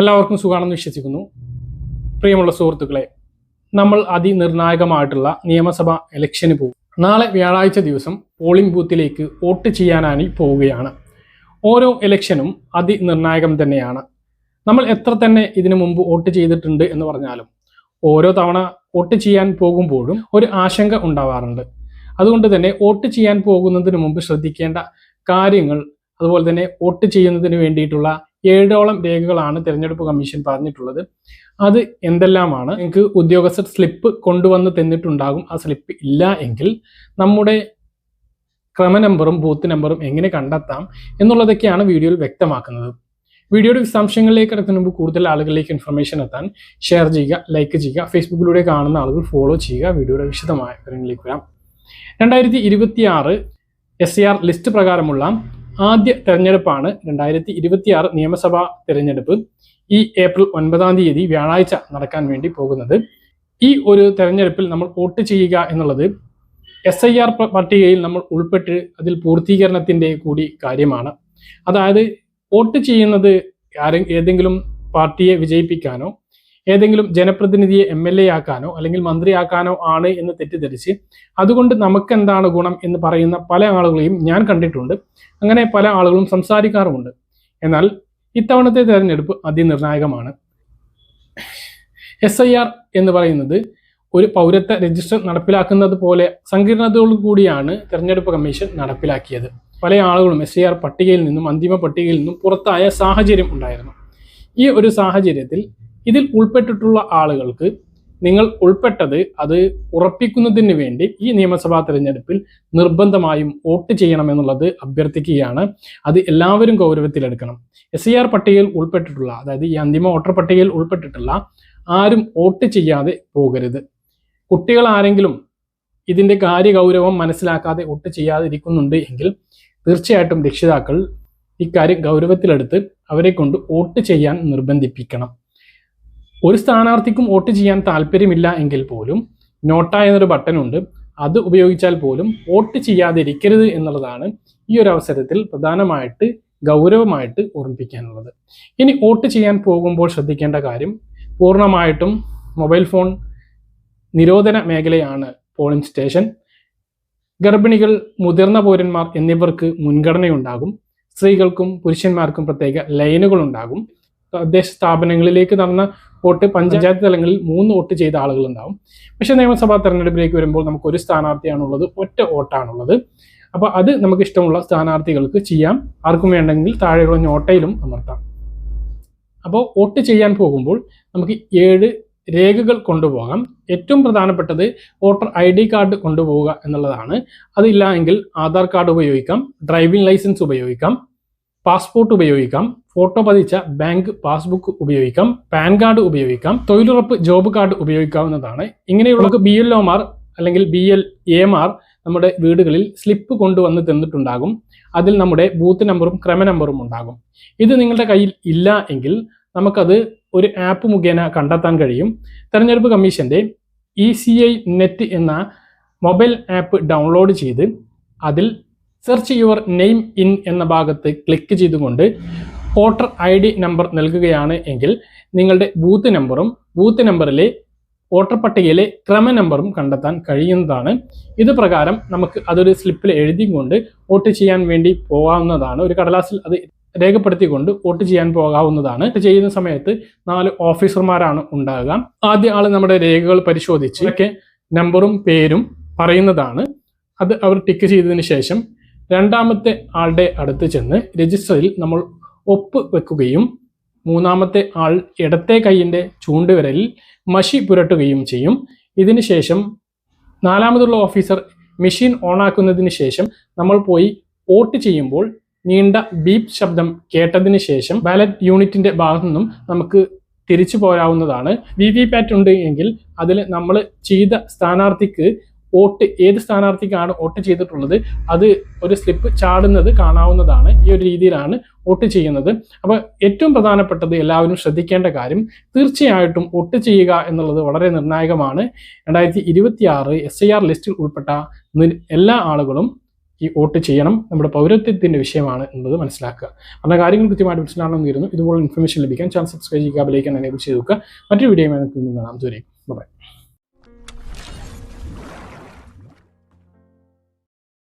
എല്ലാവർക്കും സുഖാണെന്ന് വിശ്വസിക്കുന്നു. പ്രിയമുള്ള സുഹൃത്തുക്കളെ, നമ്മൾ അതിനിർണായകമായിട്ടുള്ള നിയമസഭാ ഇലക്ഷന് പോകും. നാളെ വ്യാഴാഴ്ച ദിവസം പോളിംഗ് ബൂത്തിലേക്ക് വോട്ട് ചെയ്യാനായി പോവുകയാണ്. ഓരോ ഇലക്ഷനും അതിനിർണായകം തന്നെയാണ്. നമ്മൾ എത്ര തന്നെ ഇതിനു മുമ്പ് വോട്ട് ചെയ്തിട്ടുണ്ട് എന്ന് പറഞ്ഞാലും ഓരോ തവണ വോട്ട് ചെയ്യാൻ പോകുമ്പോഴും ഒരു ആശങ്ക ഉണ്ടാവാറുണ്ട്. അതുകൊണ്ട് തന്നെ വോട്ട് ചെയ്യാൻ പോകുന്നതിന് മുമ്പ് ശ്രദ്ധിക്കേണ്ട കാര്യങ്ങൾ, അതുപോലെ തന്നെ വോട്ട് ചെയ്യുന്നതിന് വേണ്ടിയിട്ടുള്ള 7ഓളം രേഖകളാണ് തെരഞ്ഞെടുപ്പ് കമ്മീഷൻ പറഞ്ഞിട്ടുള്ളത്. അത് എന്തെല്ലാമാണ്? നിങ്ങൾക്ക് ഉദ്യോഗസ്ഥർ സ്ലിപ്പ് കൊണ്ടുവന്ന് തന്നിട്ടുണ്ടാകും. ആ സ്ലിപ്പ് ഇല്ല എങ്കിൽ നമ്മുടെ ക്രമ നമ്പറും ബൂത്ത് നമ്പറും എങ്ങനെ കണ്ടെത്താം എന്നുള്ളതൊക്കെയാണ് വീഡിയോയിൽ വ്യക്തമാക്കുന്നത്. വീഡിയോയുടെ വിശദാംശങ്ങളിലേക്ക് കടക്കുന്നതിന് മുമ്പ് കൂടുതൽ ആളുകളിലേക്ക് ഇൻഫർമേഷൻ എത്താൻ ഷെയർ ചെയ്യുക, ലൈക്ക് ചെയ്യുക, ഫേസ്ബുക്കിലൂടെ കാണുന്ന ആളുകൾ ഫോളോ ചെയ്യുക. വീഡിയോയുടെ വിശദമായ വിവരങ്ങളിലേക്ക് വരാം. 2026 SAR ലിസ്റ്റ് പ്രകാരമുള്ള ആദ്യ തെരഞ്ഞെടുപ്പാണ് 2026 നിയമസഭാ തെരഞ്ഞെടുപ്പ്. ഈ ഏപ്രിൽ 9 വ്യാഴാഴ്ച നടക്കാൻ വേണ്ടി പോകുന്നത്. ഈ ഒരു തെരഞ്ഞെടുപ്പിൽ നമ്മൾ വോട്ട് ചെയ്യുക എന്നുള്ളത് SIR പട്ടികയിൽ നമ്മൾ ഉൾപ്പെട്ട് അതിൽ പൂർത്തീകരണത്തിൻ്റെ കൂടി കാര്യമാണ്. അതായത് വോട്ട് ചെയ്യുന്നത് ഏതെങ്കിലും പാർട്ടിയെ വിജയിപ്പിക്കാനോ ഏതെങ്കിലും ജനപ്രതിനിധിയെ MLA ആക്കാനോ അല്ലെങ്കിൽ മന്ത്രിയാക്കാനോ ആണ് എന്ന് തെറ്റിദ്ധരിച്ച് അതുകൊണ്ട് നമുക്ക് എന്താണ് ഗുണം എന്ന് പറയുന്ന പല ആളുകളെയും ഞാൻ കണ്ടിട്ടുണ്ട്. അങ്ങനെ പല ആളുകളും സംസാരിക്കാറുമുണ്ട്. എന്നാൽ ഇത്തവണത്തെ തെരഞ്ഞെടുപ്പ് അതിനിർണായകമാണ്. SIR എന്ന് പറയുന്നത് ഒരു പൗരത്വ രജിസ്റ്റർ നടപ്പിലാക്കുന്നത് പോലെ സങ്കീർണതയോടു കൂടിയാണ് തെരഞ്ഞെടുപ്പ് കമ്മീഷൻ നടപ്പിലാക്കിയത്. പല ആളുകളും SIR പട്ടികയിൽ നിന്നും അന്തിമ പട്ടികയിൽ നിന്നും പുറത്തായ സാഹചര്യം ഉണ്ടായിരുന്നു. ഈ ഒരു സാഹചര്യത്തിൽ ഇതിൽ ഉൾപ്പെട്ടിട്ടുള്ള ആളുകൾക്ക് നിങ്ങൾ ഉൾപ്പെട്ടത് അത് ഉറപ്പിക്കുന്നതിന് വേണ്ടി ഈ നിയമസഭാ തെരഞ്ഞെടുപ്പിൽ നിർബന്ധമായും വോട്ട് ചെയ്യണമെന്നുള്ളത് അഭ്യർത്ഥിക്കുകയാണ്. അത് എല്ലാവരും ഗൗരവത്തിലെടുക്കണം. SIR പട്ടികയിൽ ഉൾപ്പെട്ടിട്ടുള്ള, അതായത് ഈ അന്തിമ വോട്ടർ പട്ടികയിൽ ഉൾപ്പെട്ടിട്ടുള്ള ആരും വോട്ട് ചെയ്യാതെ പോകരുത്. കുട്ടികൾ ആരെങ്കിലും ഇതിൻ്റെ കാര്യഗൗരവം മനസ്സിലാക്കാതെ വോട്ട് ചെയ്യാതിരിക്കുന്നുണ്ട് എങ്കിൽ തീർച്ചയായിട്ടും രക്ഷിതാക്കൾ ഇക്കാര്യം ഗൗരവത്തിലെടുത്ത് അവരെ കൊണ്ട് വോട്ട് ചെയ്യാൻ നിർബന്ധിപ്പിക്കണം. ഒരു സ്ഥാനാർത്ഥിക്കും വോട്ട് ചെയ്യാൻ താല്പര്യമില്ല എങ്കിൽ പോലും നോട്ട എന്നൊരു ബട്ടൺ ഉണ്ട്, അത് ഉപയോഗിച്ചാൽ പോലും വോട്ട് ചെയ്യാതിരിക്കരുത് എന്നുള്ളതാണ് ഈ ഒരു അവസരത്തിൽ പ്രധാനമായിട്ട് ഗൗരവമായിട്ട് ഓർമ്മിപ്പിക്കാനുള്ളത്. ഇനി വോട്ട് ചെയ്യാൻ പോകുമ്പോൾ ശ്രദ്ധിക്കേണ്ട കാര്യം, പൂർണ്ണമായിട്ടും മൊബൈൽ ഫോൺ നിരോധന മേഖലയാണ് പോളിംഗ് സ്റ്റേഷൻ. ഗർഭിണികൾ, മുതിർന്ന പൗരന്മാർ എന്നിവർക്ക് മുൻഗണനയുണ്ടാകും. സ്ത്രീകൾക്കും പുരുഷന്മാർക്കും പ്രത്യേക ലൈനുകൾ ഉണ്ടാകും. തദ്ദേശ സ്ഥാപനങ്ങളിലേക്ക് നടന്ന വോട്ട് പഞ്ചായത്ത് തലങ്ങളിൽ 3 വോട്ട് ചെയ്ത ആളുകൾ ഉണ്ടാവും. പക്ഷേ നിയമസഭാ തെരഞ്ഞെടുപ്പിലേക്ക് വരുമ്പോൾ നമുക്ക് ഒരു സ്ഥാനാർത്ഥിയാണുള്ളത്, ഒറ്റ വോട്ടാണുള്ളത്. അപ്പോൾ അത് നമുക്ക് ഇഷ്ടമുള്ള സ്ഥാനാർത്ഥികൾക്ക് ചെയ്യാം. ആർക്കും വേണ്ടെങ്കിൽ താഴെയുള്ള നോട്ടയിലും അമർത്താം. അപ്പോൾ വോട്ട് ചെയ്യാൻ പോകുമ്പോൾ നമുക്ക് 7 രേഖകൾ കൊണ്ടുപോകാം. ഏറ്റവും പ്രധാനപ്പെട്ടത് വോട്ടർ ID കാർഡ് കൊണ്ടുപോവുക എന്നുള്ളതാണ്. അതില്ല എങ്കിൽ ആധാർ കാർഡ് ഉപയോഗിക്കാം, ഡ്രൈവിംഗ് ലൈസൻസ് ഉപയോഗിക്കാം, പാസ്പോർട്ട് ഉപയോഗിക്കാം, ഫോട്ടോ പതിച്ച ബാങ്ക് പാസ്ബുക്ക് ഉപയോഗിക്കാം, പാൻ കാർഡ് ഉപയോഗിക്കാം, തൊഴിലുറപ്പ് ജോബ് കാർഡ് ഉപയോഗിക്കാവുന്നതാണ്. ഇങ്ങനെയുള്ള BLOമാർ അല്ലെങ്കിൽ BLAമാർ നമ്മുടെ വീടുകളിൽ സ്ലിപ്പ് കൊണ്ടുവന്ന് തന്നിട്ടുണ്ടാകും. അതിൽ നമ്മുടെ ബൂത്ത് നമ്പറും ക്രമ നമ്പറും ഉണ്ടാകും. ഇത് നിങ്ങളുടെ കയ്യിൽ ഇല്ല എങ്കിൽ നമുക്കത് ഒരു ആപ്പ് മുഖേന കണ്ടെത്താൻ കഴിയും. തെരഞ്ഞെടുപ്പ് കമ്മീഷന്റെ ECI നെറ്റ് എന്ന മൊബൈൽ ആപ്പ് ഡൗൺലോഡ് ചെയ്ത് അതിൽ സെർച്ച് യുവർ നെയിം ഇൻ എന്ന ഭാഗത്ത് ക്ലിക്ക് ചെയ്തുകൊണ്ട് വോട്ടർ ID നമ്പർ നൽകുകയാണ് എങ്കിൽ നിങ്ങളുടെ ബൂത്ത് നമ്പറും ബൂത്ത് നമ്പറിലെ വോട്ടർ പട്ടികയിലെ ക്രമ നമ്പറും കണ്ടെത്താൻ കഴിയുന്നതാണ്. ഇത് പ്രകാരം നമുക്ക് അതൊരു സ്ലിപ്പിൽ എഴുതിക്കൊണ്ട് വോട്ട് ചെയ്യാൻ വേണ്ടി പോകാവുന്നതാണ്. ഒരു കടലാസിൽ അത് രേഖപ്പെടുത്തിക്കൊണ്ട് വോട്ട് ചെയ്യാൻ പോകാവുന്നതാണ്. ചെയ്യുന്ന സമയത്ത് 4 ഓഫീസർമാരാണ് ഉണ്ടാകുക. ആദ്യ ആൾ നമ്മുടെ രേഖകൾ പരിശോധിച്ച് ഒക്കെ നമ്പറും പേരും പറയുന്നതാണ്. അത് അവർ ടിക്ക് ചെയ്തതിന് ശേഷം രണ്ടാമത്തെ ആളുടെ അടുത്ത് ചെന്ന് രജിസ്റ്ററിൽ നമ്മൾ ഒപ്പ് വെക്കുകയും മൂന്നാമത്തെ ആൾ ഇടത്തെ കൈയിൻ്റെ ചൂണ്ടുവിരലിൽ മഷി പുരട്ടുകയും ചെയ്യും. ഇതിന് ശേഷം നാലാമതുള്ള ഓഫീസർ മെഷീൻ ഓണാക്കുന്നതിന് ശേഷം നമ്മൾ പോയി വോട്ട് ചെയ്യുമ്പോൾ നീണ്ട ബീപ്പ് ശബ്ദം കേട്ടതിന് ശേഷം ബാലറ്റ് യൂണിറ്റിന്റെ ഭാഗത്തു നിന്നും നമുക്ക് തിരിച്ചു പോരാവുന്നതാണ്. VVPAT ഉണ്ട് എങ്കിൽ അതിൽ നമ്മൾ ചെയ്ത സ്ഥാനാർത്ഥിക്ക് വോട്ട്, ഏത് സ്ഥാനാർത്ഥിക്കാണ് വോട്ട് ചെയ്തിട്ടുള്ളത് അത് ഒരു സ്ലിപ്പ് ചാടുന്നത് കാണാവുന്നതാണ്. ഈ ഒരു രീതിയിലാണ് വോട്ട് ചെയ്യുന്നത്. അപ്പോൾ ഏറ്റവും പ്രധാനപ്പെട്ടത് എല്ലാവരും ശ്രദ്ധിക്കേണ്ട കാര്യം, തീർച്ചയായിട്ടും വോട്ട് ചെയ്യുക എന്നുള്ളത് വളരെ നിർണായകമാണ്. 2026 SIR ലിസ്റ്റിൽ ഉൾപ്പെട്ട എല്ലാ ആളുകളും ഈ വോട്ട് ചെയ്യണം, നമ്മുടെ പൗരത്വത്തിൻ്റെ വിഷയമാണ് എന്നത് മനസ്സിലാക്കുക. പറഞ്ഞ കാര്യങ്ങൾ കൃത്യമായിട്ട് മനസ്സിലാണെന്ന് വരുന്നു. ഇതുപോലെ ഇൻഫർമേഷൻ ലഭിക്കാൻ ചാനൽ സബ്സ്ക്രൈബ് ചെയ്യുക, ബെൽ ഐക്കൺ എനേബിൾ ചെയ്ത് വെക്കുക. മറ്റൊരു വീഡിയോയുമായി നമുക്ക് കാണാം. ദൂരേക്കും ബൈ.